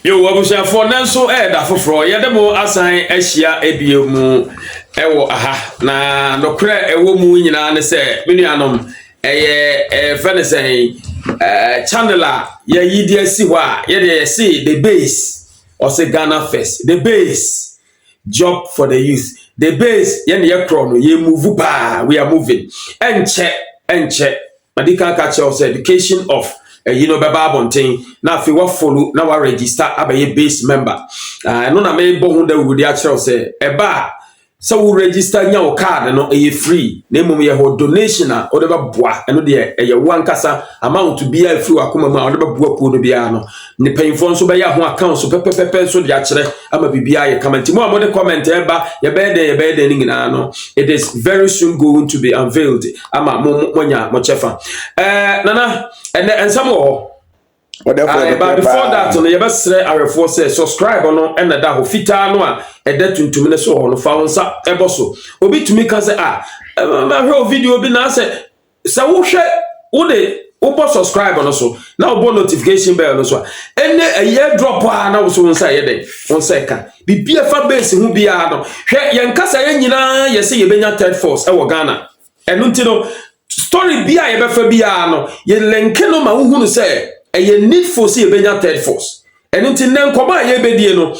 Yo, abusha for nanso da foforo ye demo asan ahia ebiemu ewo aha na nokre ewo mu nyina ne se menuanom fenesen chandler ye yidi asi ho a ye de see the base or say Ghana first the base job for the youth the base ye ne kro no ye move ba we are moving enche medical catch us education of baba bonten na fi wa follow na wa register abaye base member no na me bo hu da wudi a kire say eba so we register nya o card no free na emom ye ho donation a o de ba boa eno de ye wan kasa amount to be a free akoma mu a o de ba boa ko no bia no ne payinfo nso be ya ho account so pepepepe so de a kire ama bibia ye comment mo amode comment eba ye be de ni ngina no it is very soon going to be unveiled ama mo chefa nana and some more but before that no you best arefo say subscribe no and da ho fita no a eda tuntum ne so no fa wonsa eboso obi tumi ka say ma hwe video bi na say wo hwe wo de wo subscribe no so na wo notification bell no so ene aye drop na wo so wonsa ye den wonsa ka bibia fa base hu bia no hwe ye nkasa ye nyina ye say ye benya third force e wo Ghana enu ntino story bia ye befa bia no ye lenke no ma hu no say a need for see a benya third force. And until then, Koba ye bedie no.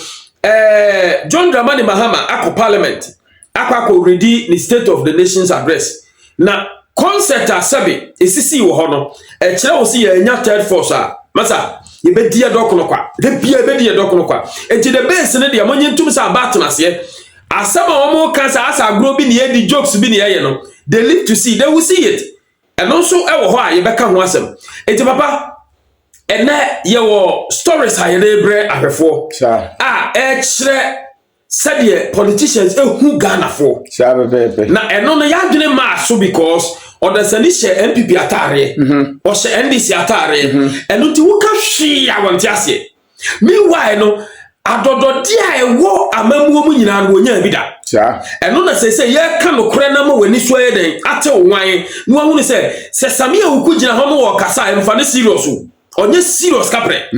John Dramani Mahama ako Parliament. Ako ready the State of the Nation's address. Na concert asabi esisi wo ho no. Kire wo see ye nya third force a. Masa ye bedie dokono kwa. De bia bedie dokono kwa. Enti the base ne de amonye ntum sa battle ase. Asama omo kansa asa agro bi ne ye di jokes bi ne ye no. They live to see, they will see it. And also e wo ho a ye beka ho asem. Enti papa and that your stories are bre ahwefo kire said the politicians who Ghana for na eno no yadwene ma so because or the senisha MPP atare or she NDC atare eno ti wo ka hwe awonte ase meanwhile no adodo dia ewo amamuo mu nyina no nya bi da eno na say ye ka no kore na ma wani so ye den ate wan no hu ne say samia wuku gina ho no wo kasa emfa ne serious onye serious kapre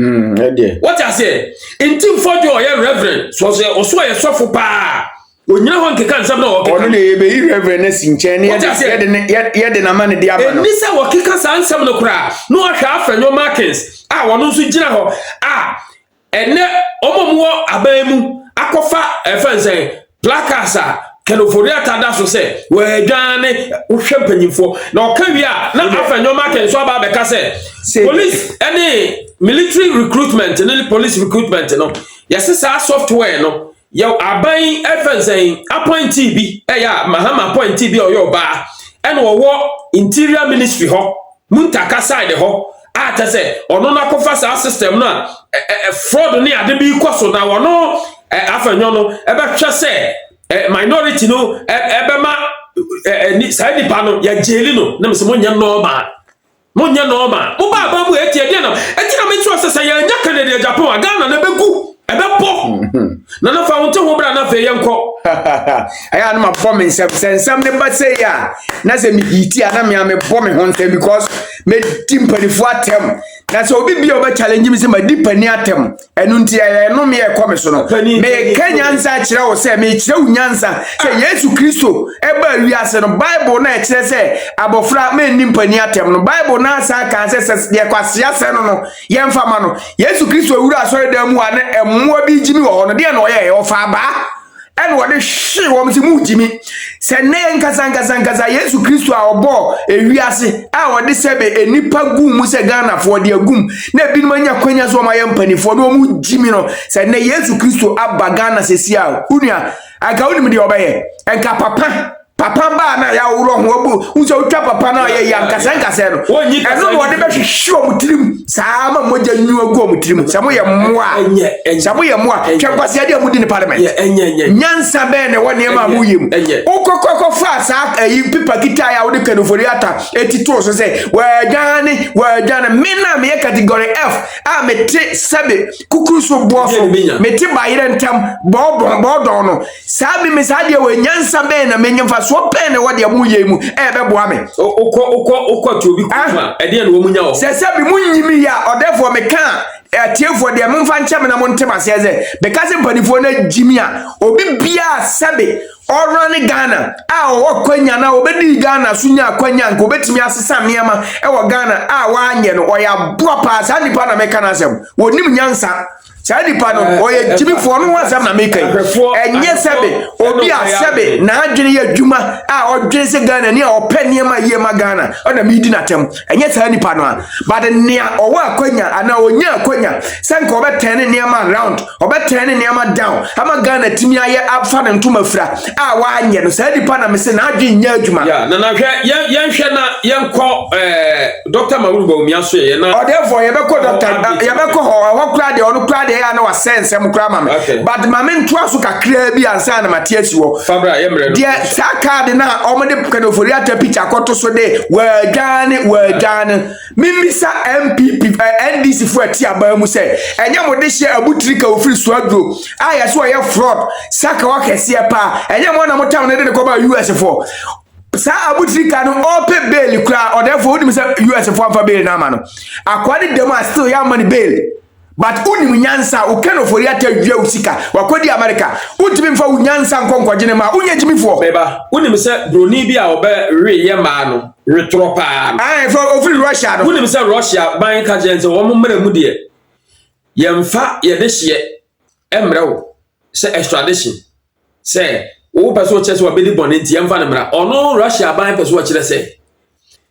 what I say in team for your reverend so say oso ye sofo pa onyina ho nkeka nsam na wo keka ono ne be reverend na sinchen ye de na man de aba no ni say wo keka sa nsam no kura no ahwa afanyo markings wono nso gina ho ene omomwo abamu akofa efense placasa California tada so say we dwane uhwe mpanyimfo na okawia na afanyo market so aba beka say police any military recruitment and police recruitment no yes sa software no yo aban efense appointee bi ya Mahama appointee bi oyo ba and wo interior ministry ho muntaka side ho ata say ono na kofa sa system no fraud ni ade bi kwaso na wono afanyo no ebe hwe say minority no ebema ni side pano ya jeli no na mse monya normal mo ba mu etie de na etina me tro sesa ya nya Canada Japan Ghana na begu ebepo na fa wonte ho bra na fa yenko aya na ma form nsem ne ba say ya na se mi hiti ana me bo me ho nsem because me timpanifo atem na so obi bia oba challenge me se ma dipani atem enu nti ya no me e come so no me kanyansa kire wo se me kire unyansa se Yesu Kristo e ba wiase no Bible na e kire se abofra me nimpani atem no Bible na asa ka se de kwasia se no yemfa ma no Yesu Kristo wura asore da mu ane emmo bi jimi wo no de na oye o fa ba and what is she wants to move Jimmy? Send name Kazanka Yesu Christo our ball, a wiase, our disable a nipa goom was a Ghana for the goom. Ne bin mania quenas or my company for no Jimmy no, said ne Yesu Christo abba Ghana says ya, Unia, I got him the obey, and Capapa. Papa ba na ya wuro ho obu unso utwa papa na ya nkasanka se no eno no de be hwehwe omutirim saa ma moja nyu agu omutirim samo ye moa twapase ade amudi ni parliament nyansa be ne woni ma mu yim ukokoko fa saa yi pipa kita ya wode kanofori ata etito so se wa gane me na me category F a me te sabe kukuruso boafo me te bayire ntam bodon no saa bi me saa de wa nyansa be na me nyamfa so pen what the mu ye mu be boa me okọ to obi kuma e de na wo munya wo se bi munyimi ya or therefore me kan tiefo de memfa ncham na mo ntema se ze because mpanifo na jimi a obi bia sebe orane Ghana a wo kwanya na obedi Ghana sunya kwanya nko betimi asesa miema e wo Ghana a wa anye no oya boa pa sa nipa na meka na asem wonim nyansa sa nipa no oya jimi fo no asem na meka enye sebe obi a sebe na adwene ya dwuma a odwene se Ghana ni a opene ma yema Ghana ona mi di natem enye sa nipa no a but nia owo akwanya ana onya akwanya senko obetene niema around obetene niema down ama Ghana timi aye afa na ntoma fira a wa anye no sa nipa na me se na adwene nya adwuma ya na hwe yen hwe na yen kọ Dr. Maruba Omiaso ye na therefore ye be ko doctor ye be ko ho kra de onu kra de ya na wa sense em kra ma me but ma me nto aso kakra bi ansa na matiasi wo fabra ye mre de saka de na omode kanofori ata picture koto so de wa gane mimisa MPP NDC fu ati aba mu se enye mo de hye abutiri ka ofiri so agro aya so ye fraud saka wa kese pa enye mo na mo town de ko ba US for sa abutiri ka no ope bail kra or therefore odi me say US for amfa bail na ma no akwani dem a still ya money bail but unim nyansa ukenofori ata dwa usika wakodi America utimi mfa unyansa nkonkogene ma unye jimifo beba unim se broni bi a obe re ye ma no retropa for ofiri Russia no unim se Russia ban ka jense wo mo mra mu de ye mfa ye de hye emrewo se extradition se wo person chese wo be di bonenti ye mfa ne mra ono Russia ban person wo kire se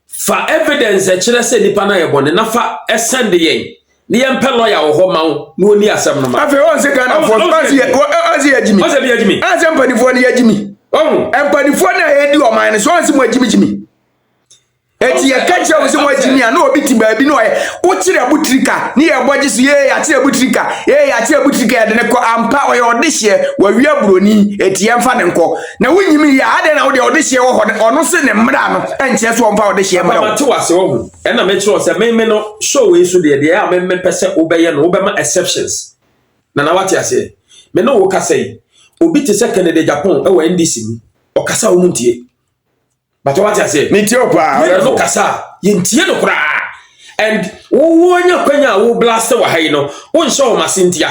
fa evidence e kire se nipa na ye bone na fa send yen ni yempe lawyer wo ho mawo no ni asem no ma afi on se Ghana for ozi yajimi ozi yajimi ase mpanifo ni yajimi empanifo na he di o man so on se mo yajimi eti ye kacha wo se mo yajimi na obi ti ba bi no ye wo kire abutrika ni ye boje so ye ya kire abutrika ya de ne ko ampa o ye odehye wa wi abroni eti ye mfa ne nko na wunyimi ya ade na wo de odehye wo ho ono se ne mra no enche so mfa odehye mra ma te wase wo e na me kire se me no show we so de ya me pese obeye no obema exceptions na wate ase me no wo kasa yi obi te se Canada Japan e wa NDC mu o kasa wo muntie but what I say me tie opa no kasa ye ntie no kra and wo nya kwanya wo blast wa hai no wo nsho ma sintia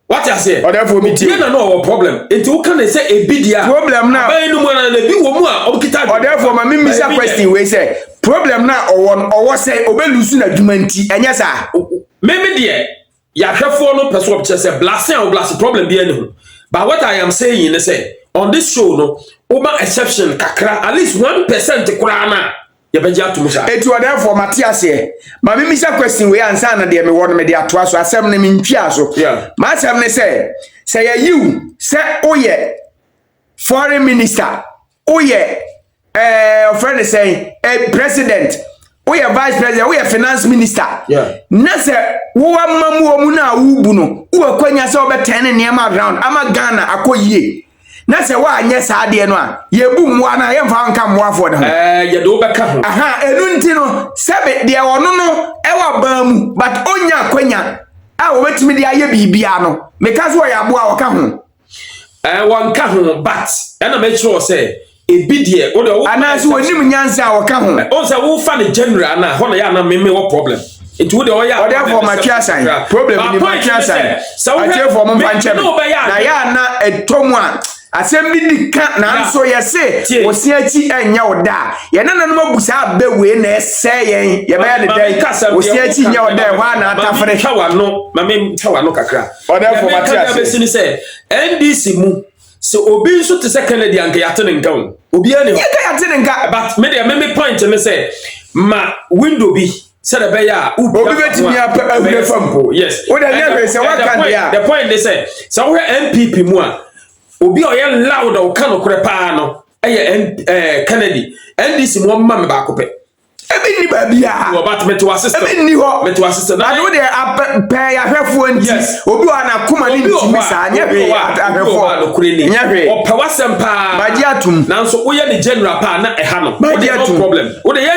what I say o therefore me tie na no problem enti wo kan say ebidia problem na ba enu mo na bi wo mu a obkita o therefore ma me sa question we say problem na owo say obelusu na dwumanti enya sa me de ya hwefo no person ob say blast and blast problem bi ene ho but what I am saying is say on this show no Oba exception kakra at least 1% kura na ye beji atumusha etu therefore Matthias here ma me misa question we answer na de me won me de atoa so asem na me ntwia so ma asem ne say you say oye foreign minister oye friend say president oye vice president oye finance minister na say wo amamu omu na wubu no wo kwanya say obetene ne ma round ama Ghana akoyie na se wa anye saade no a ye bu mwa na ye mfa nka mwa fo de ho ye do beka ho enu nti no sebe de wono no e wa ba mu but onya kwanya a wo betimi de aye bibia no meka so ya boa wo ka ho won ka ho but na make sure say ebi de wo de wo ana so onim nyansa wo ka ho o say wo fa the general na ho na ya na me wo problem it would all ya for my chairman problem ni my chairman so I tell for my chairman na ya na etomu a asem bi dika na nso ye se wo se achi enya wo da ye na nanom abusa abe we na ese yen ye be ya de dai wo se achi nya wo da wa na atafre tawano mame tawano kakra order for Matthias be say NDC mu so obi nso te se Kennedy anka ya tene nka wo obi ani ho ye ka ya tene nka but me point me say ma window bi said a bear obi betimi apa fampo yes o da never say what can dia the point they say so we MPP mu a obi o ye loud o kan okre pa no Kennedy NDC mo ma me ba ko pe ebi ni ba bia wo bat meto assistant ebi ni ho meto assistant na do de pe ya hwefo nti obi wa na koma ni ntimi sa anya hwe ahwefo nya hwe o pe wasem pa baji atum na so wo ye ni general pa na e ha no no problem wo de ye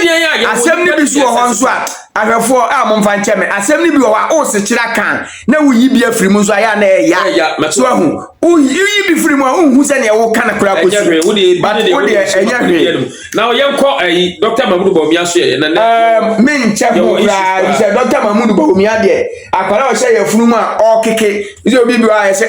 dia ya asem ni bi so ho nso a ahwefo a mo mfa nche me asem ni bi wa o se kira kan na wuyi bi afiri mu so aya na ya so ahu uyi bi firi mu a unhu se ne wo kan kura kosi but wo de enya hwe now yenko Dr. Mahmoud Bawumia so ye na men che ho ra bi se Dr. Mahmoud Bawumia de akwara o se ye funu mu a o keke bi obi bi wa se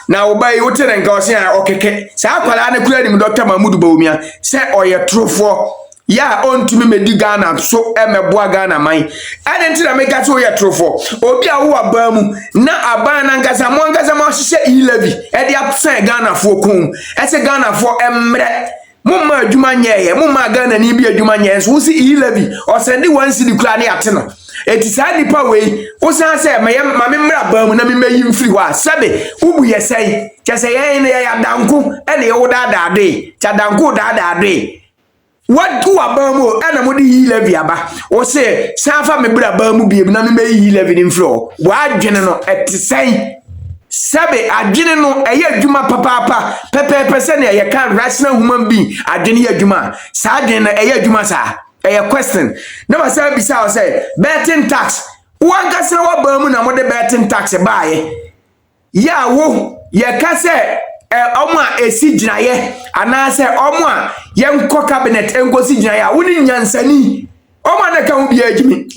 na wo bai wo tere nka o se a o keke sa akwara na kura ni Dr. Mahmoud Bawumia se o ye trofo ya ontumi medi Ghana so emeboa Ghana man ade ntira meka so ye trofo obi a wo aba mu na aban na ngasa mo hyehyɛ ilevi e dia tsen Ghana fo kun ese Ghana fo emre mo ma adwuma nyeye mo ma Ghana ni bi adwuma nyeye so si ilevi o sende wan si di kura na yate no eti sa nipa we wo san se ma me mra ba mu na me mayi mfiri ho a sabe ubu ye sei kyese ye ne ya danko ene ye wo dadade cha danko dadade what do abamu ana mo di levi aba o se sanfa me bra abamu bi na me meyi levi ni mfro wa adwene no etisai sabe adwene no eye adwuma papa pepe se ne ye kan rational human being adwene ye adwuma sa adwene no eye adwuma sa eye question na ba sa bisa o se betting tax wa gasa wa abamu na mo de betting tax baaye ya wo ye ka se omo a esi ginaye anase omo a yenko cabinet enkosi ginaye a woni nyansani omo na ka hu bia agimi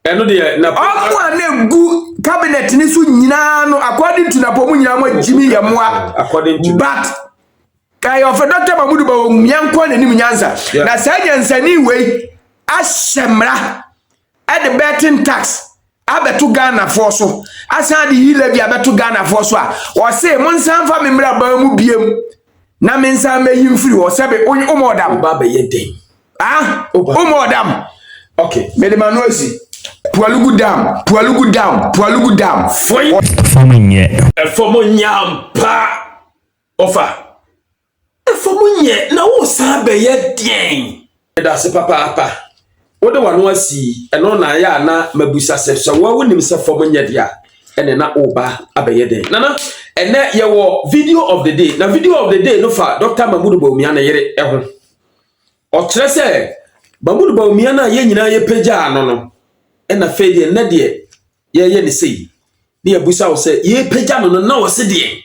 eno de na omo a na gu cabinet ni so nyina no according to na pomu nyina mo agimi yemwa according to but kai of Dr. Mahmoud Bawumia nko na nim nyansa na sa nyansani we ahyemra at the betting tax abetu Ghana for so asan di levi abetu Ghana for so a o se mo nsan fa me mra ba mu biem na me nsan ma yimfiri o se be umodam ba be ye den umodam okay me de manosi pualugu dam fomunyampa ofa fomunye na wo san be ye den da se papa wo de wano asi eno na ya na mabusa se wo wonim se fom nyede a ene na oba abeye den nana ene ye wo video of the day na video of the day no fa Dr. Mahmoud Bawumia na yere eho o kire se Mahmoud Bawumia na ye nyina ye pagya no ena fe de na de ye ne sei ne ye busa wo se ye pagya no na wo se de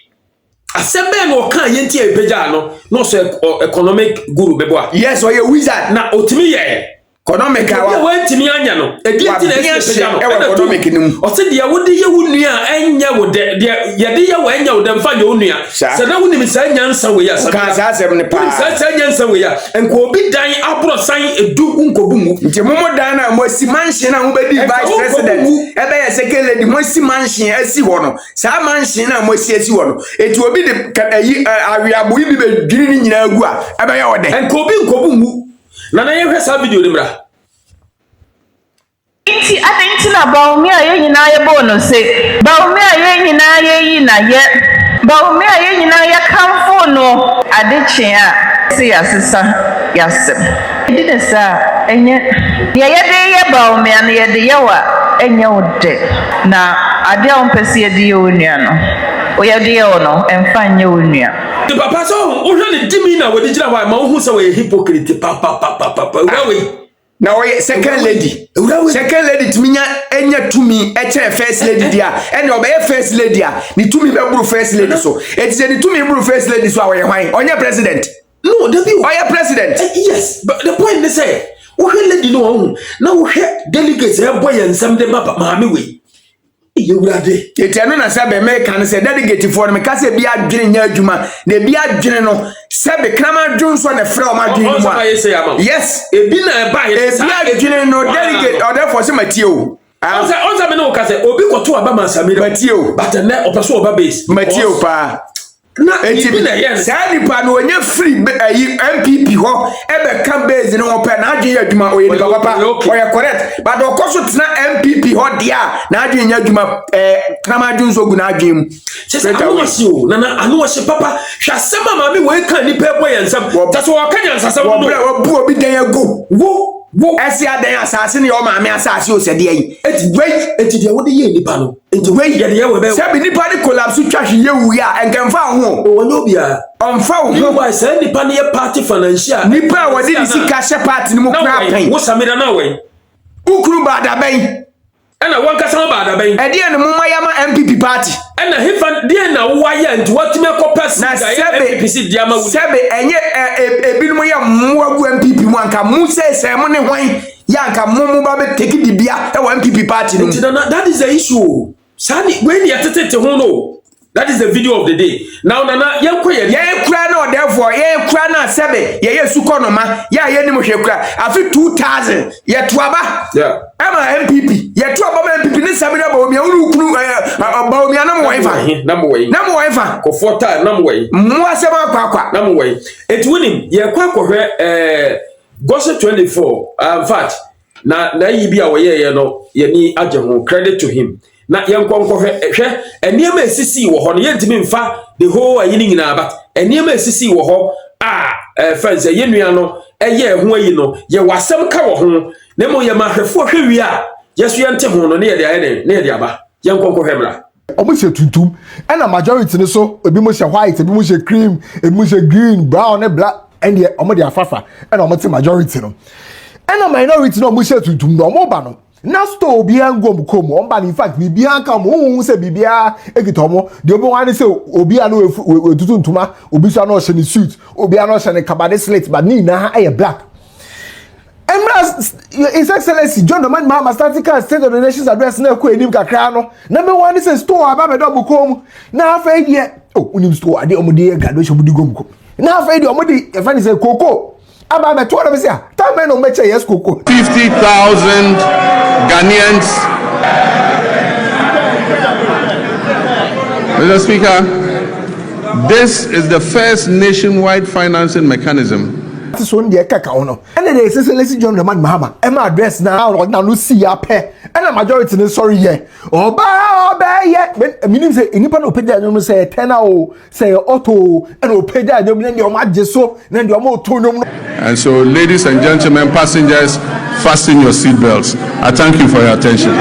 asembe no kan ye ntia ye pagya no so economic guru bebo yes o ye wizard na otimi ye economic wa wantimi anya no edienti na especial no economic nim o se de wodi ye wunua anya wo de ye de ye wo anya wo de mfa ye wunua se na woni mi sa nyansa we ya ka sa asem ne pa sa nyansa we ya enko obi dan abro san edu nkobu mu nti momo dan na mo si mansion na wo be di vice president ebe ye second lady mo si mansion asi ho no sa mansion na mo si asi ho no eti obi de awiabo yi bi be dwiri ni nyina agu a ebe ye wo de enko obi nkobu mu na ye hwesa video ni mra inti adenti na Bawumia ye nyina ye bono se Bawumia ye nyina ye yi na ye Bawumia ye nyina ye kamfo no adeche a se yasesa yasem dide sa enye ye de ye Bawumia na ye de ye wa enye ode na ade a ompese ye de ye onua no o ye de ye no emfa nye onua the papa so o hwe ne dimi na wodi gira wa ma wo hu se we hypocrite papa we na we second lady timinya enya tumi eche first lady dia ene obeye first lady a ni tumi be buru first lady so eti ni tumi buru first lady so awe hwan onye president no the be oye president yes but the point is say wo hwe lady no wo na wo hwe delegates e boy ensam de maame we yewurade eti anu na sabe me kan se delegate for me ka se bi adwene nya adwuma na bi adwene no sebe krama dwonso na frɛ o ma dwene mu yes ebi na eba e bi adwene no delegate or therefore se matie o onza me no ka se obi koto aba masamira matie o but na opeso oba base matie o pa na eti bi na yes sa nipa no onye free MPP ho ebe kan base no opa na adwene adwuma oye ni papa oye correct but okoso tena MPP ho dia na adwene nya adwuma krama dwonso gu na adwene mu se anu wasi o na anu wasi papa hwasema ma me we kan ni pe boy ensam that's what kan yansasam no wo bu obi dan ago wo esi adan asase ne o ma me asase o sede yi eti de wo de ye nipa no enti we ye de ye we be se bi nipa ni collapse twahwe ye wu ya enkamfa ho o wonye obia onfa ho ni wa se nipa ne ye party financial nipa wo de sika she party ni mu kra pen wo samira na we ukuru bada ben ɛna wankasa bada ben ɛdeɛ ne moma yama MPP party ɛna hefa deɛ na wayɛ nti watime kɔpɛ na MPP si dia ma wu sɛbe ɛnyɛ ebinom yɛ mmoa gu MPP mu anka mu sɛ mo ne hwan yɛ anka mo ba be take bibia ɛwɔ MPP party no that is the issue sani when you tete ho no. That is the video of the day. Now, Nana, you kura no therefore, kura na sebe, ye sukonoma, ye ni mo kura. Afi 2000, ye tuaba. Yeah. Ama MPP, ye tuaba MPP ni sabi na ba mi uru kunu ba mi na mo wifa. Na mo wifa. Ko 4 time na mo wi. Mo asema kwa. Na mo wi. Et winning, ye kwa hwe Gossip 24. In fact, na yi bi a wo ye no, ye ni agye ho credit to him. Na yenkonko hwe eniema esisi wo ho no yentimi mfa the whole ayini nyina ba eniema esisi wo ho friends yenua no eye ho ayi no ye wasem ka wo ho na mo ye mahwefo hwe wi a yeso yente ho no ne ye de aye ne ye de aba yenkonko hwe mra omo se tuntum na majority ne so ebi mo se white ebi mo se cream ebi mo se green brown and black and ye omo de afafa na omo te majority no na minority no omo se tuntum no omo ba no na store bia ngom kom omba in fact bibia ka mo hu se bibia egitomo de obo wan se obia no wetutu ntuma obi so na o hye suit obia na o hye kabade slate but ni na aye black His Excellency John Dramani Mahama statistical state of the nation's address na ko enim kakra no na me wan se store aba me double kom na afa die unim store ade omode graduation budi gom kom na afa die omode e fa ni se koko aba me to na me se ta me no me che yes koko 50,000 Ghanaians. Mr. Speaker, this is the first nationwide financing mechanism. So in the kaka ono and the Excellency John Dramani Mahama e ma address na no see ya pe and the majority no sorry here oba ye meaning say inipa no page anyom say tenor o say auto and o page anyom na o ma so na the o to nyom. And so ladies and gentlemen, passengers, fasten your seat belts. I thank you for your attention.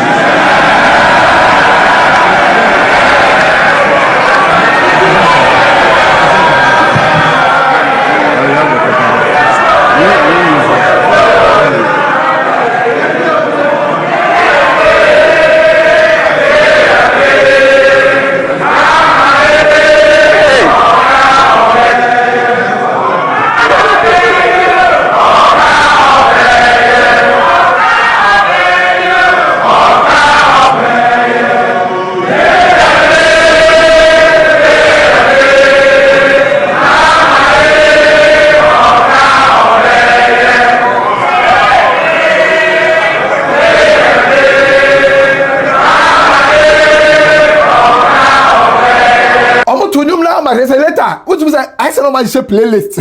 I said, my playlist.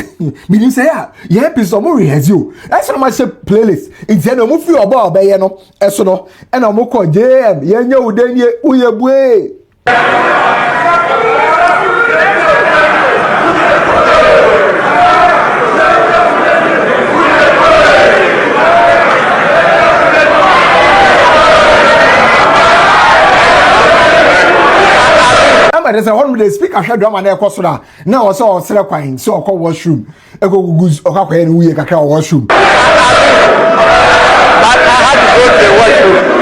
Meaning, say, yeah, piece of more has you. I said, my playlist. It's a no few about Bayano, Esono, and I'm called JM. Yeah, no, then ye, we are way. There's a one with speak ahead drama na ekosora na o so sere kwan so okọ washroom egogugu okakwa ya nuye kakra washroom but I had to go to the washroom.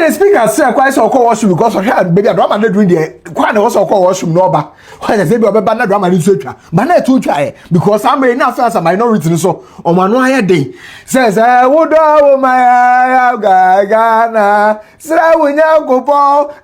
Speaker say quite so call washroom because of here baby drama na doing there quite na so call washroom no ba why say be obeba na drama ni so twa ba na to twa because am na affairs a minority so o ma no aye dey says wo do wo my ga na sra wo nya gopo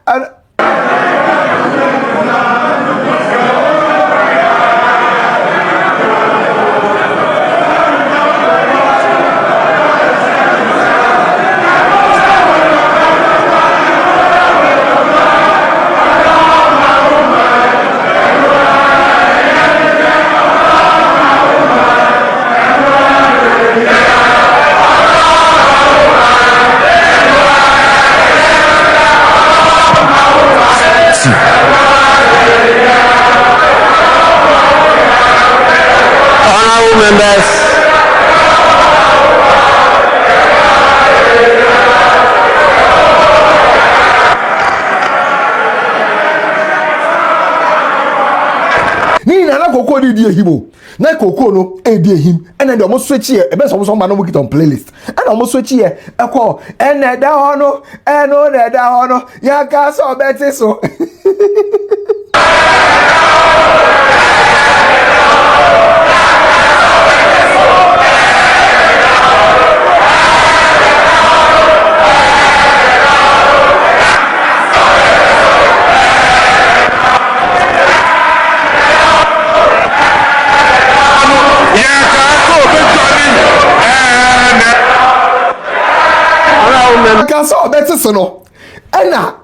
na koko di ehimo na koko no di ehim ene de omo switch here e be so ma no get on playlist ene omo switch here e ko ene da ho no eno na da ho no ya ka so beti so so better so no ena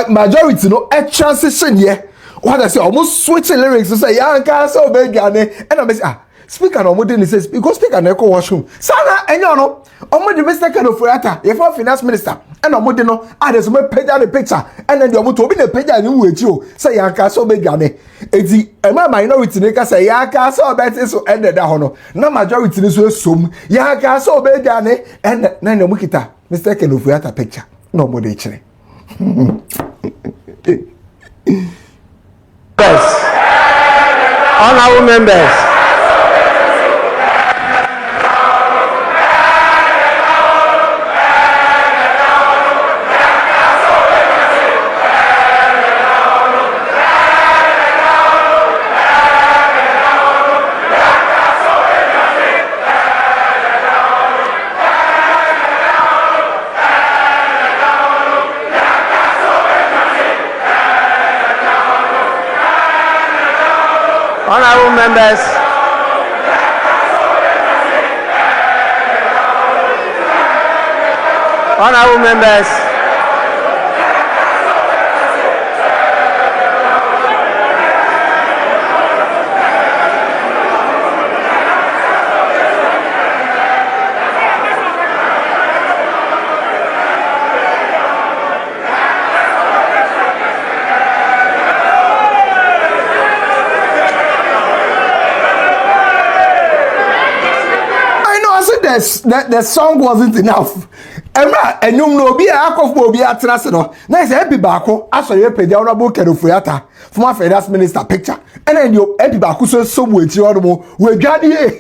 majority no a transition here what I say almost switching lyrics to say ya ka so be gane ena be say speaker no modern says because speaker na ko washroom sana enyo no omo the Mr. Kano Furata ye for finance minister ena omo de no there's me page the picture ena the omo to obi na page ani wu echi o say ya ka so be gane eti ema minority ne ka say ya ka so better so ena da ho no na majority ne so esom ya ka so be gane ena na ne omo kita Mr. Kano Furata picture no more de chire honorable members. Honorable members, honorable members, the song wasn't enough. Emma, and you know, be a akofo obi atrase no. Na say epi baako asori page honorable Kano Furata former finance minister picture. And then you epi baako so mu echi ono mo we dwade.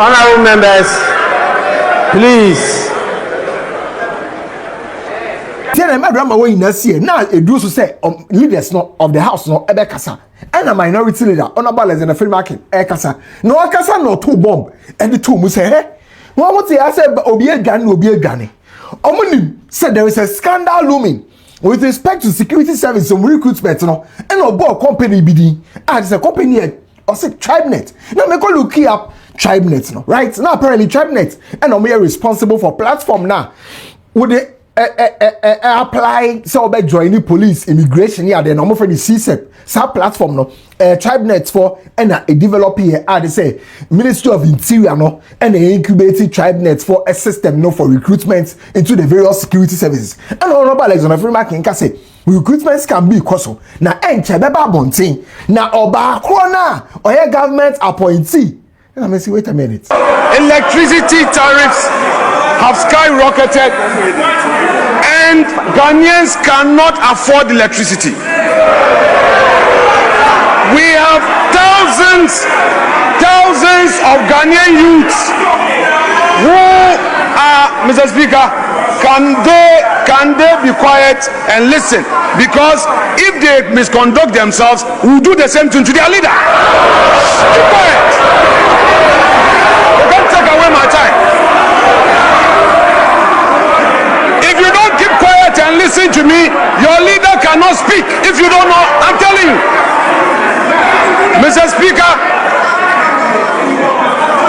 honorable members, please. Tell me, drama we in see now. It do so say leaders no of the house no ebe kasa. And a minority leader honorable as in the free market kasa. No kasa no two bomb and the two mu say hey. No what say I say obi edwane. Omuni said there is a scandal looming with respect to security service some recruitment no. And no board company BD. It's a company or say TribeNet. Now me go look up TribeNet no, right? Now apparently TribeNet and we are responsible for platform now. Would they apply so by joining police immigration here then I'm for the CSEP sub platform no TribeNet for and a developer here they say Ministry of Interior no and incubating TribeNet for a system no for recruitment into the various security services and honorable Alexander Freeman can say recruitments can be koso na enche beba bontin na oba krona oye government appointee. And I say wait a minute. Electricity tariffs have skyrocketed and Ghanaians cannot afford electricity. We have thousands of Ghanaian youths who are, Mr. Speaker, can they be quiet and listen? Because if they misconduct themselves, we'll do the same thing to their leader. Keep quiet. Don't take away my time. If you don't keep quiet and listen to me, your leader cannot speak. If you don't know, I'm telling you. Mr. Speaker,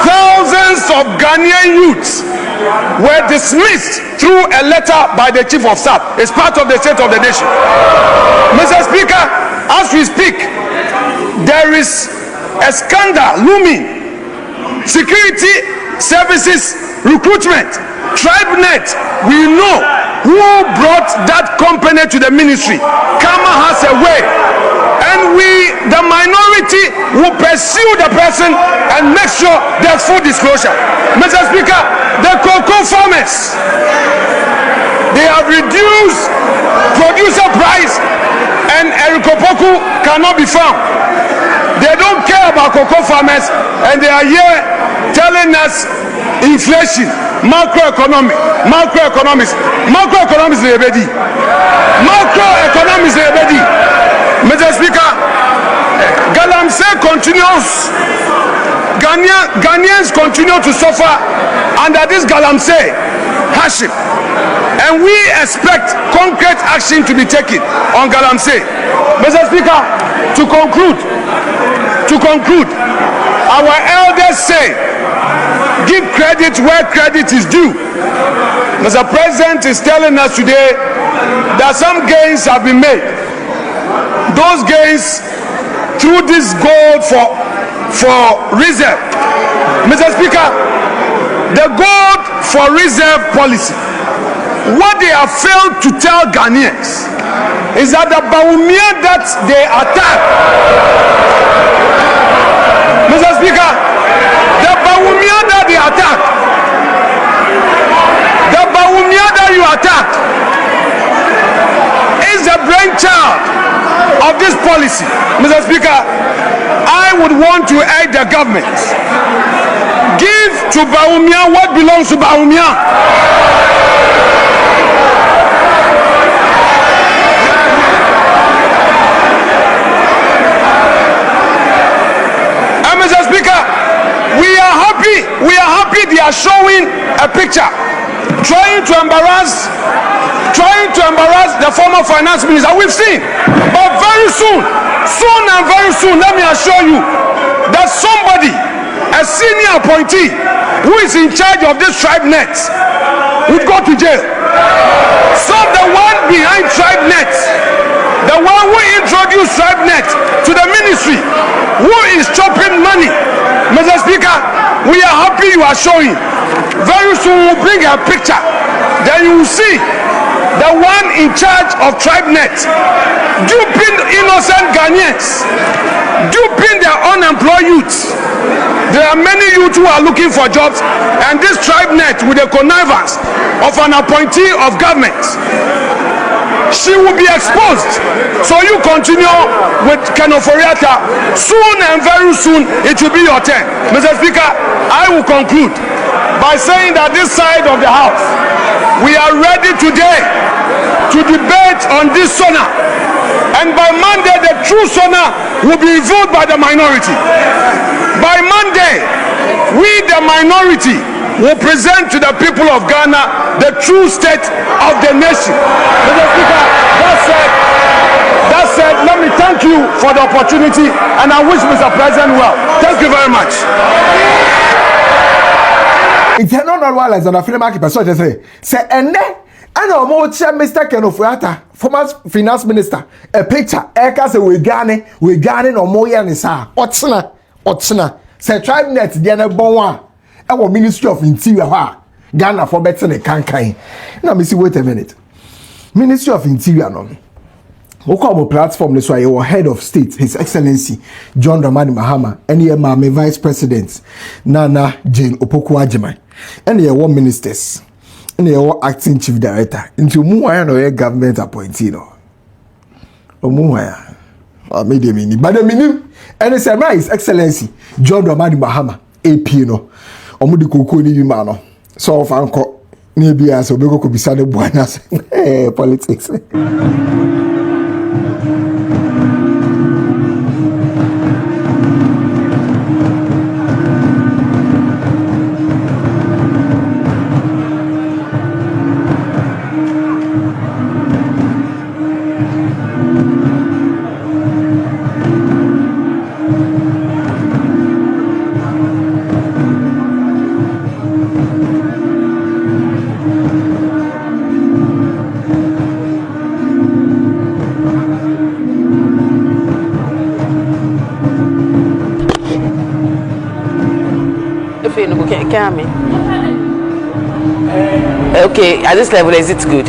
thousands of Ghanaian youths were dismissed through a letter by the Chief of Staff. It's part of the state of the nation. Mr. Speaker, as we speak, there is a scandal looming. Security Services Recruitment, TribeNet. We know who brought that company to the ministry. Kama has a way, and we, the minority, will pursue the person and make sure there's full disclosure. Mr. Speaker, the cocoa farmers, they have reduced producer price, and Erikopoku cannot be found. They don't care about cocoa farmers, and they are here telling us inflation, macroeconomics is already. Macroeconomics is already. Mr. Speaker, Galamsey continues. Ghanaians continue to suffer under this Galamsey hardship, and we expect concrete action to be taken on Galamsey. Mr. Speaker, to conclude, our elders say, give credit where credit is due. Mr. President is telling us today that some gains have been made. Those gains through this gold for reserve. Mr. Speaker, the gold for reserve policy, what they have failed to tell Ghanaians is that the Bawumia that they attack, Mr. Speaker, the Bawumia that they attack, the Bawumia that you attack is the brainchild of this policy. Mr. Speaker, I would want to urge the government, give to Bawumia what belongs to Bawumia. Mr. Speaker, we are happy they are showing a picture trying to embarrass the former finance minister. We've seen, but very soon, let me assure you that somebody, a senior appointee who is in charge of this TribeNet, would go to jail. So the one behind TribeNet, the one who introduced TribeNet to the ministry, who is chopping money, Mr. Speaker, we are happy you are showing. Very soon we'll bring a picture. Then you will see the one in charge of TribeNet duping innocent Ghanaians, duping their unemployed youths. There are many youths who are looking for jobs, and this TribeNet, with the connivance of an appointee of government, she will be exposed. So you continue with Kenoforiata. Soon and very soon it will be your turn. Mr. Speaker, I will conclude by saying that this side of the house, we are ready today to debate on this SONA, and by Monday the true SONA will be revealed by the minority. By Monday, we the minority will present to the people of Ghana the true state of the nation. Mr. Speaker, that said, let me thank you for the opportunity, and I wish Mr. President well. Thank you very much. It's not normal as an African person to say, and then I know more Mr. Kenoforiata, former finance minister, a picture, Eka we Ghana no more yanisa, Otsna, say TribeNet, Diana Bonwa, our Ministry of Interior, Ghana for better than Kankai. Now, Missy, wait a minute. Ministry of Interior, no. Okomo platform, this why your head of state, His Excellency John Dramani Mahama, and your Mame Vice President Nana Jane Opoku-Agyeman, and your ministers, and your acting chief director, into Muwaya no government appointee no. Muwaya, made a mini, but the minim, and it's His Excellency John Dramani Mahama, AP no, Omudi Koko ni Mano, so of Uncle Nebia, so Bego could be Sade Buanas, politics. level, can me? Okay, at this level, is it good?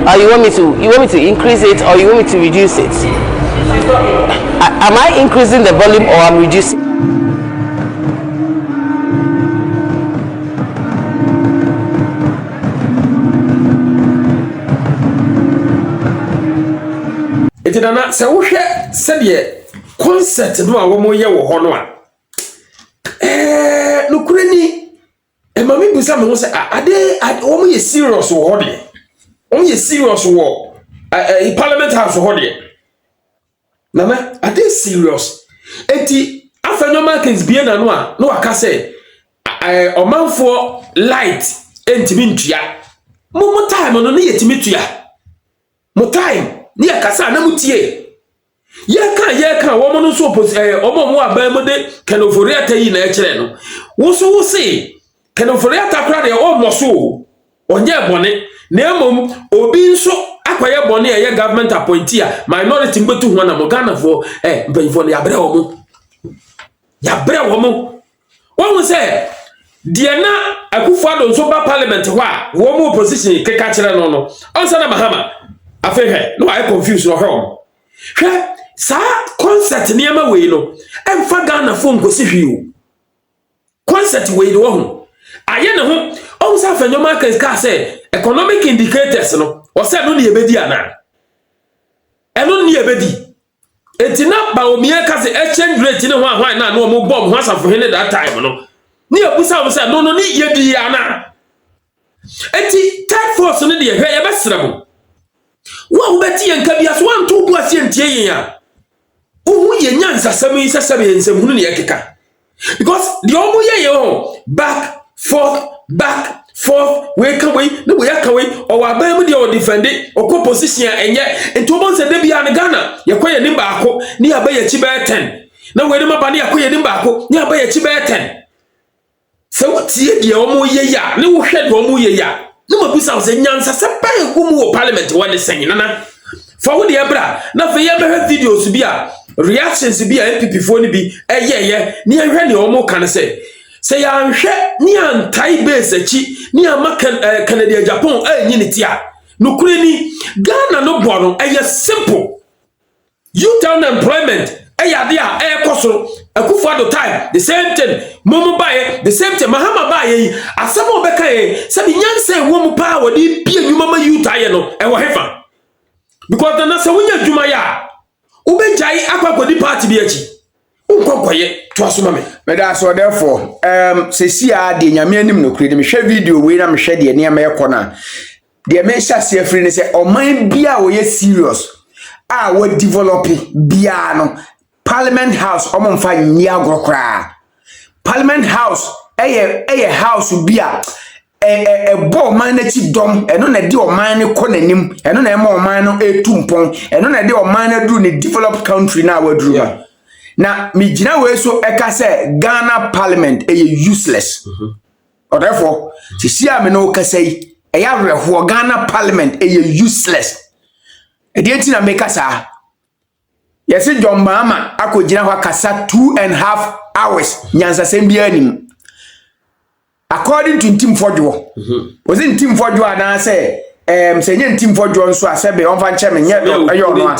Or you want me to increase it, or you want me to reduce it? Am I increasing the volume, or I'm reducing? Eti nana se wo hwe se de concert no a wo mo ye wo ho no a no kurani e ma me busa me ho se ade wo mo ye serious wo ho de wo mo ye serious wo parliament house ho de nana ade serious eti afenyo markets bie na no aka se omanfo light entimi ntua mo time no ye timi tua mo time ni akasa na mutie ye kan wo mo no so omo mo aban mo de kenoforiata yi na e kire no wo so wo se kenoforiata kra de o mo so onye bone na emom obi nso akwaye bone ye government appointee a minority mbetu ho na mo Ghana for mpanfo na yabre wo mo wo se de na Akufo-Addo nso ba parliament ho a wo mo opposition keka kire no onsa na Mahama afehe no I confuse no home hwe sa concert niema we no emfa Ghana fo nkosi hwiu concert we do ho aye ne ho on sa fanyo market ka say economic indicators no o say no ne ebedi ana eno ne ebedi etina ba omie ka say exchange rate ne ho ahwan na no mo bomb ho asafo he ne that time no ne ebusa mo say no ne yedi ana eti third force ne de hwe ye besrebo wo beti yanka bia so anto bu asie ntie yen ya ohu ye nyansa sami sesebe ensem hunu ne yakeka because the omu ye ho back forth we can we no we aka we o wa ban mu de o defend o ko position enye ento bon se de bia ne Ghana ye kwaye ni baako ni abaye chi be 10 na we de maba ne yakwaye ni baako ni abaye chi be 10 se wotie de omu ye ya ne wo hwe de omu ye ya no mabusa se nyansa se ban gumu wo parliament wone sen nana fa wo de ebra na fe ye be videos bi a reactions bi a MPP fo ni bi ye ni ehwe ne omo kan se ya nhwe ni antai base achi ni amaka Canada Japan anyi ne tia no kure ni Ghana no bono simple youth unemployment ade a koso Akufo-Addo time the same thing momo bae the same thing Mahama bae asamo beka se bi nyanse wo mu pa wodi bia nyuma ma youth aye no wo hefa because na se wonya dwuma ya ubejai akwakodi party bi achi unkokoye to asoma me meda so therefore se sia de nyame anim no kure de me hwe video we na me hwe de ne ma ekona de me hya se afri ne se oman bia wo ye serious wo develop bia no Parliament House omomfa nyi agrokra Parliament House eye house bia bo man na chi dom eno na de oman ne ko nanim eno na ema oman no etumpon eno na de oman na duru ne developed country na waduru na mi gina we so eka se Ghana Parliament useless therefore ti sia me no ka sei reho Ghana Parliament useless e de enti na me kasa yes John Mahama akogina ho kasa 2.5 hours nyansa sem bia nim according to team Fodwo was in team Fodwo ana say say nya team Fodwo nso asebe onfa nche me nya ayo no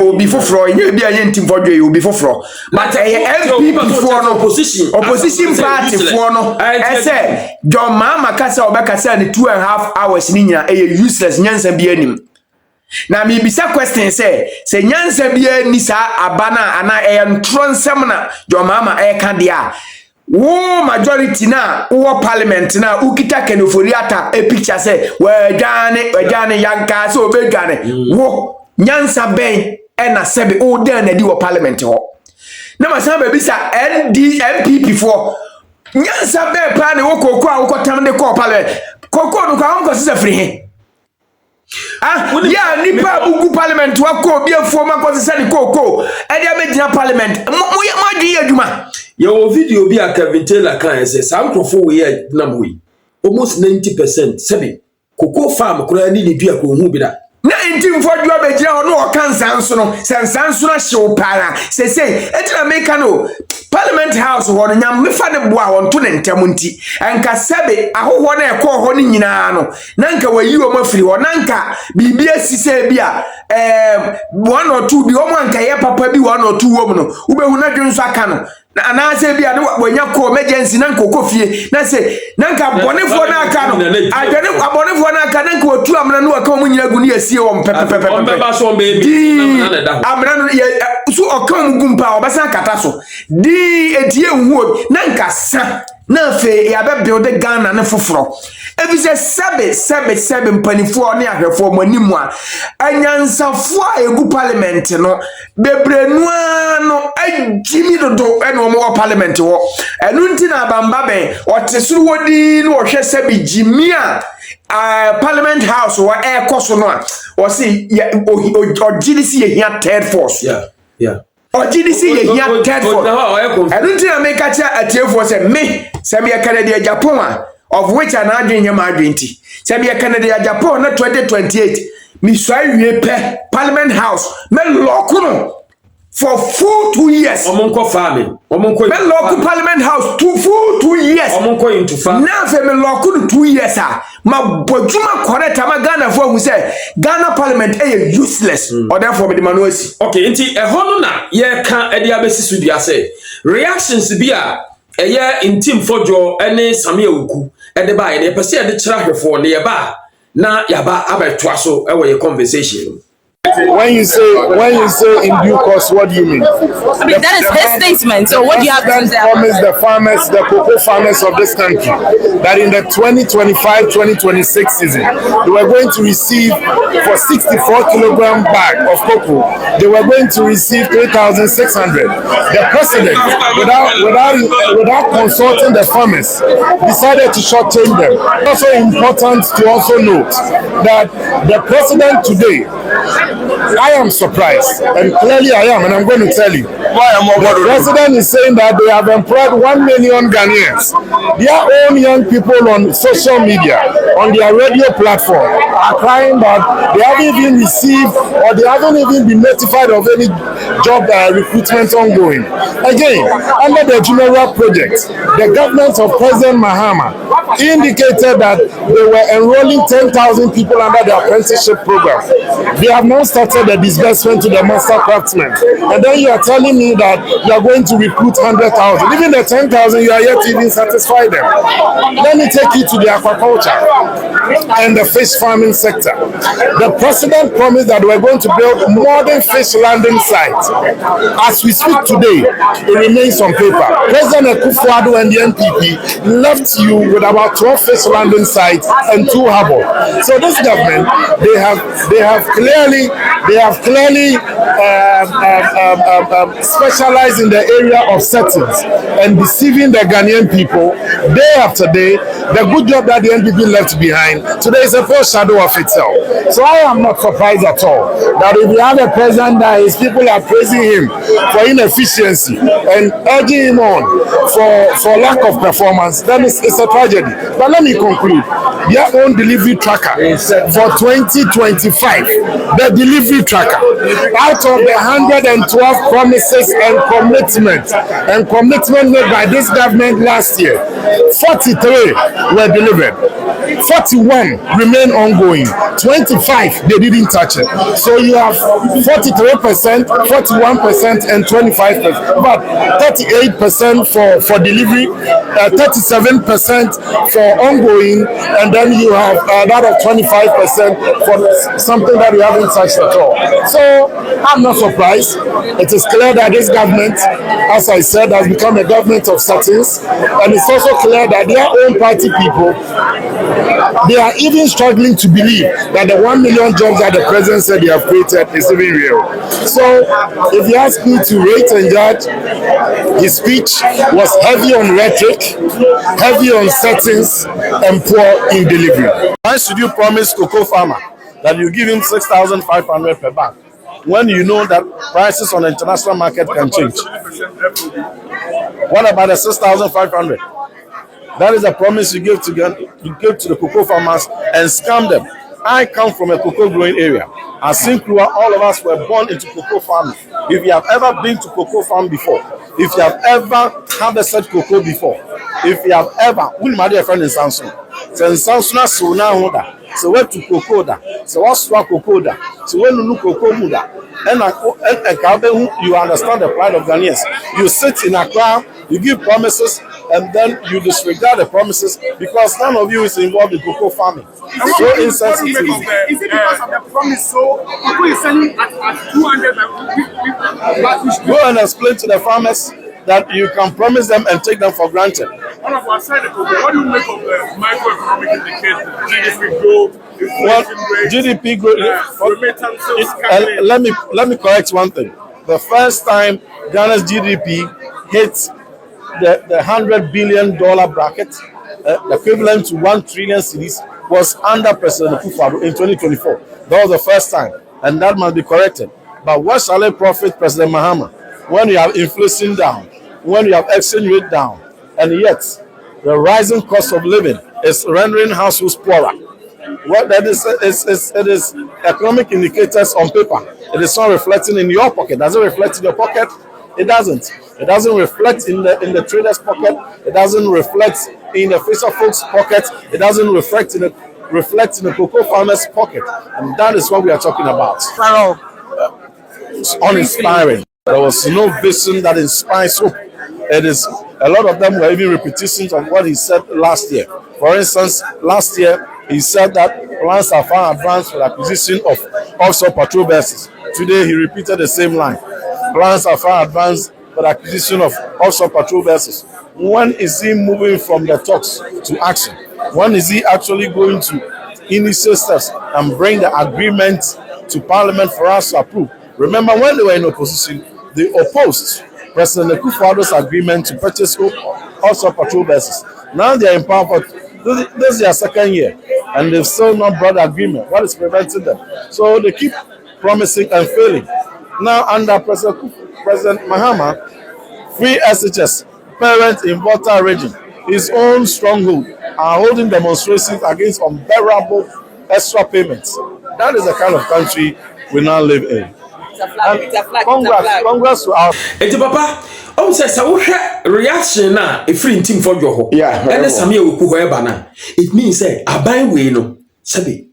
obi foforo nya bia nya team Fodwo e obi foforo but MPP for no opposition party for no say John Mahama kasa obekasa ni 2.5 hours ni nyina useless nyansa bia nim na mi bisa question say nyansa bia ni sa abana ana ntronsem na John Mahama ka dia wo majority na wo parliament na ukita kenoforiata picture say wajane yanka so obegane wo nyansa ben na sebe o dan na di wo parliament ho na masan ba bisa MPP for nyansa ben pa ne wo kokko a wo kotam de ko parliament kokko no kwa onko sisa free he ya nipa bugu parliament wa ko bi afo ma ko sisa ni kokko e dia me gina parliament mo dwi adwuma your video be a Kevin Taylor can say some crofo we almost 90% sabi koko farm kura ni dua ko hu bi da na ntimfo dwa begyina ho no okansa nso no sensa nso na hyew para sesei etina meka no Parliament House ho no nyam mefa ne boa won to ne ntem nti enka sebe ahoho na ekọ ho ni nyina no nanka wayi wo mafiri ho nanka bibia sise bia 1 or 2 bi o manka ye papa bi 1 or 2 wo mu no ubehu na dwenso aka no na ase bia no wanya ko emergency nanka okofie na se nanka bonefo na aka no adwane abonefo na aka nanka otu amna no aka mu nyina gu ne asie wo pepepepe amna no so okam gumpa obasa kata so di etie huo nanka sa na fe ya be build Ghana na foforo efise sebe mpanifo ne ahwefo manimu a anyansafo a egu parliament no bebrenu no agimi dodo ene omo parliament wo enu nti na bamba ben otesuru wodi no hwe sebe jimi a Parliament House wa koso no a o si ogidisi ye hia third force yeah ogidisi ye hia third force enu nti na make acha atiefo se me se me Canada Japan of which an adwin yam adwinti se me Canada Japan na 2028 mi so awie pe Parliament House me lokuno for full 2 years. Omonko farming. Omonko. Me local Parliament House full 2 years. Omonko into farm. Now fe me local 2 years ma bojuma correct ma Ghana for who say Ghana Parliament useless. Or therefore me the manuasi. Okay, inti hono na ye kan e dia besi su dia say reactions bi a ye intim fojo ene same awuku e de ba ye pese e de kira hwefo ne ye ba na ya ba abetwa so e wo ye conversation. When you say in due course, what do you mean? I mean, that is his statement. So what do you have to say? Promised the farmers, the cocoa farmers of this country, that in the 2025-2026 season, they were going to receive for 64-kilogram bag of cocoa, they were going to receive 3,600. The president, without consulting the farmers, decided to shortchange them. It's also important to also note that the president today, I am surprised, and clearly I am, and I'm going to tell you. The president is saying that they have employed 1 million Ghanaians. Their own young people on social media, on their radio platform, are crying that they haven't even received or they haven't even been notified of any job recruitment ongoing. Again, under the general project, the government of President Mahama indicated that they were enrolling 10,000 people under the apprenticeship program. They have now started the disbursement to the master craftsmen, and then you are telling me that you are going to recruit 100,000. Even the 10,000, you are yet to even satisfy them. Let me take you to the aquaculture and the fish farming sector. The president promised that we're going to build modern fish landing sites. As we speak today, it remains on paper. President Akufo-Addo and the NPP left you with about 12 fish landing sites and 2 harbor. So this government, they have clearly specialized in the area of settings and deceiving the Ghanaian people day after day. The good job that the NPP left behind today is a foreshadow of itself. So I am not surprised at all that if you have a president that his people are praising him for inefficiency and urging him on for lack of performance, then it's a tragedy. But let me conclude. Their own delivery tracker for 2025, the delivery tracker, out of the 112 promises and commitments made by this government last year, 43 were delivered. 41 remain ongoing. 25 they didn't touch it. So you have 43%, 41%, and 25%, but 38% for delivery, 37% for ongoing, and then you have that of 25% for something that you haven't touched at all. So I'm not surprised. It is clear that this government, as I said, has become a government of settings, and it's also clear that their own party people, they are even struggling to believe that the 1 million jobs that the president said they have created is even real. So if you ask me to rate and judge, his speech was heavy on rhetoric, heavy on settings, and poor in delivery. Why should you promise cocoa farmer that you give him 6,500 per bag when you know that prices on the international market can change? What about the 6,500? That is a promise you give to the cocoa farmers and scam them. I come from a cocoa growing area. As Sinkruwa, all of us were born into cocoa farming. If you have ever been to cocoa farm before, if you have ever harvested cocoa before, if you have ever, we might have a friend in Samson. So in Samson, so now, so where to cocoa da, so what's cocoa da, so when you look cocoa muda, and you understand the pride of Ghanaians. You sit in Accra, you give promises, and then you disregard the promises because none of you is involved in cocoa farming. So insensitive. Is it because of the promise? So cocoa is selling at 200. Go and explain to the farmers that you can promise them and take them for granted. One of our side of cocoa, what do you make of the microeconomic indicators? GDP growth, inflation rate, GDP growth. Let me correct one thing. The first time Ghana's GDP hit the $100 billion bracket, equivalent to 1 trillion cedis, was under President Akufo-Addo in 2024. That was the first time, and that must be corrected. But what shall it profit President Mahama when you have inflation down, when you have exchange rate down, and yet the rising cost of living is rendering households poorer? What that is, it is economic indicators on paper. It is not reflecting in your pocket. Does it reflect in your pocket? It doesn't. It doesn't reflect in the trader's pocket. It doesn't reflect in the fisher folks' pocket. It doesn't reflect in the cocoa farmer's pocket. And that is what we are talking about. It's uninspiring. There was no vision that inspires hope. It is a lot of them were even repetitions of what he said last year. For instance, last year he said that plans are far advanced for the acquisition of offshore patrol vessels. Today he repeated the same line. Plans are far advanced for the acquisition of offshore patrol vessels. When is he moving from the talks to action? When is he actually going to initiate steps and bring the agreement to Parliament for us to approve? Remember, when they were in opposition, they opposed President Akufo-Addo's agreement to purchase offshore patrol vessels. Now they are in power for this is their second year, and they've still not brought agreement. What is preventing them? So they keep promising and failing. Now under President Mahama, free SHS, parents in Volta region, his own stronghold, are holding demonstrations against unbearable extra payments. That is the kind of country we now live in. Congrats to our. Papa, says reaction na a free team for your hope. Yeah, and some year it means say a buy we no sabi.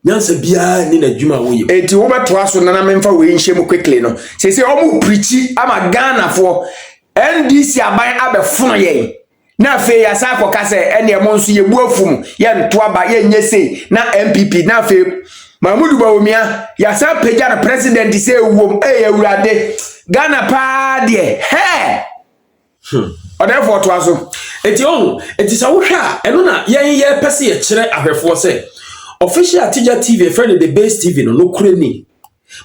Nyansa bia ni na djuma wo yim. Enti wo beto aso na memfa we nhye quickly no. Say omo preachi ama Ghana for NDC aban abefono yen. Na fe ya sa akoka se ene mo nso ye buafum ye nto aba ye nyese na MPP na fe Mahmudu Bawumia ya sa peja na president se ewom Awurade Ghana pa de he therefore to aso enti sa wo hwa eno na ye pese ye kire ahwefo se official Atija TV friend the base TV no kure ni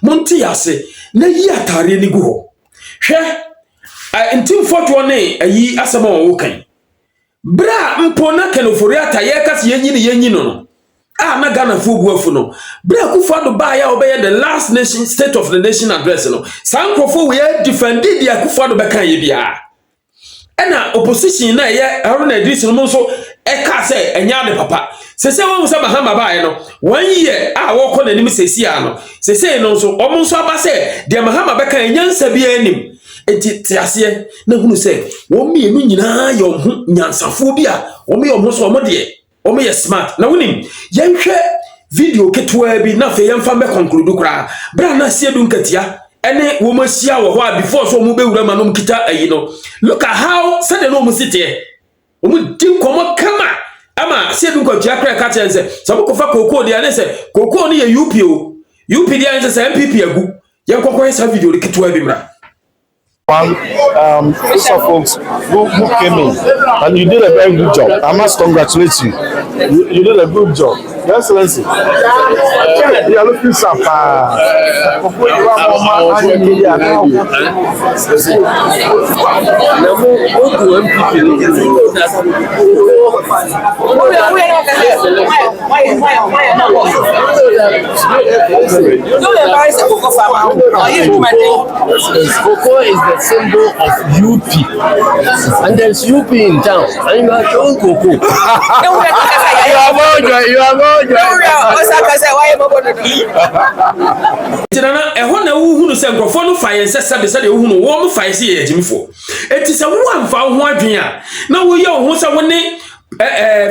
monti yase na yi atare ni gu ho hwe entim foto ne ayi asema wo kan bra mpo na kanofori ataye kase yenyi no na Ghana fu buafu no bra Akufo-Addo ba ya obeye the last nation state of the nation address no sankrofo we defended the Akufo-Addo be kan ye bia na opposition na ye Haruna Idris no so e ka se enya de papa sese won se Mahama ba ye no 1 year wo ko nanim sesi no sese no so omo so aba se de Mahama be kan nyansa bia anim enti tiase na hunu se wo mienu nyina ye ho nyansafo bia wo me yo so wo de omo ye smart na wonim yenhwe video ketwa bi na fe yemfa me conclude kra bra na sie du nkatia ene wo masia wo ho before so omo bewura ma no mkita ayi no look at how said no omo sitie omo din komo kama ama sie du nkatia kra ka chense so mo kofa kokoo dia ne se kokoo ne ye UP dia ne se MPP agu yenkokọ esa video ketwa bi mra One fisher folks who came in, and you did a very good job. I must congratulate you. You did a good job. Your Excellency, you are looking sharp. Cocoa is the symbol of UP, and there's UP in town, and you are showing cocoa. You are more Tinana ehona hunu se nkrofo no faye se de hunu wo mo faye se ye jimfo eti se wo amfa ho adwen a na wo ye ho se wo ne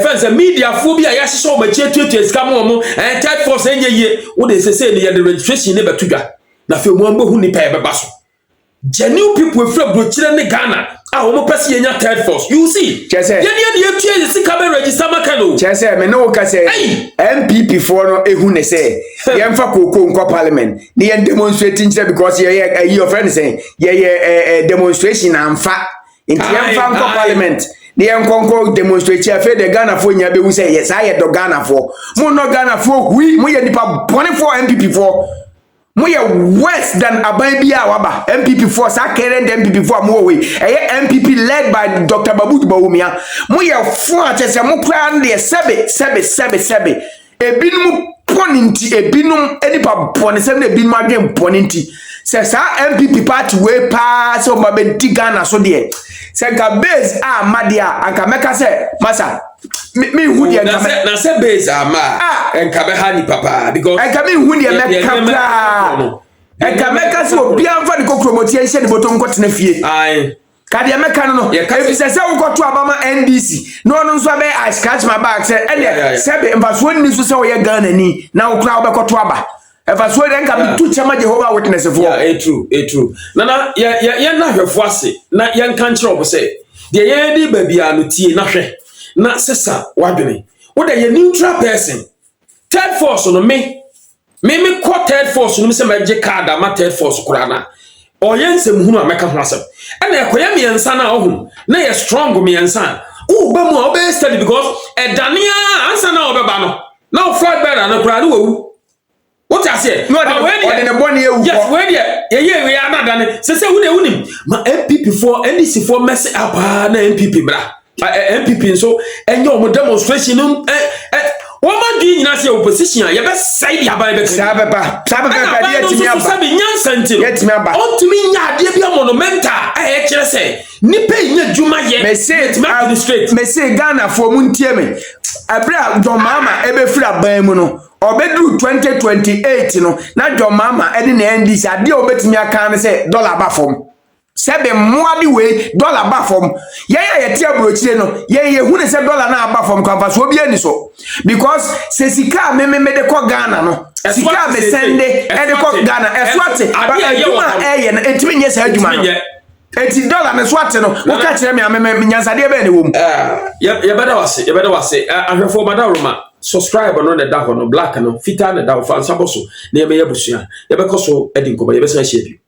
fans media fo bi a ya hyehyɛ o ma chie tuetu sika mo third force enye ye wo de se ne ye the registration ne betudwa na fe mo ambo hu ni pa e beba so genuine people from Brochire ne Ghana ah wo pese yenya third force you see chese ye tue sika be register makano chese me no ka se MPP for no ehu ne se ye mfa koko nko parliament ne ye demonstrating because ye your friend say ye demonstration amfa inti ye mfa nko parliament ne ye nkonko demonstration afa de Ghana for nya be hu say yes I do Ghana for mo no Ghana for hui mo ye nipa bone for MPP for moye worse than Abambia Waba MPP force I current MPP for more way MPP led by Dr. Babu Bawumia moye for atese mo kra de sebe ebinum poninti ebinum enipa pon se na ebinum adwen poninti se sa MPP party we pass o mabenti Ghana so de se ka base a madia anka meka se masa me hu de na se base ama enka be hani papa because enka me hu de meka enka meka se obi anfa de kokromoti enhye de botom kotena fie ai ka de meka no if se ukoto abama NDC no no nso be I scratch my back say ene se be mfaso ni so se wo ye Ghana ni na wo kra wo be koto aba mfaso de enka me tu chama Jehovah Witness for true na ye na hwefo ase na ye nka nkire obo se de ye di babia no tie na hwe na sesa wadwene wo de ye neutral person third force no me ko third force no se maje card ama third force kura na oyensem hunu ameka ho asem na ekoya miensa na ohun na ye strong miensa wo ba mu obey study because edania ansa na obeba no na o fraud better na kura na wu what I say no de ne boni ewu yes we de ye anada ne se hu de wunim ma MPP for NDC for mess up na MPP bra MPP so enye o demonstration woman do nyina say opposition ye be side ya ba be sababa de etimi aba sabe nyansante etimi aba ontumi nya ade bia monumental kire say nipa nya djuma ye me say Ghana for mu ntie me abra John Mama ebe fira ban mu no obedu 2028 no na John Mama ede na NDC ade obetimi aka ne say dollar ba fom sebe muadi we dollar ba fom ye tie Brochire no ye hu ne say dollar na ba fom kwa so obi ani so because se sika me de ko Ghana no sika me sende e de ko Ghana eswate ba aduma ye na etimi nye sa aduma no eti dollar me swate no wo ka kire me ameme nyansade be ne wom ye beda wase ahwefo madaroma subscribe no na da ho no black no fita na da ho fa nsaboso na ye me ye busua ye be koso edi nkoba ye be san hye bi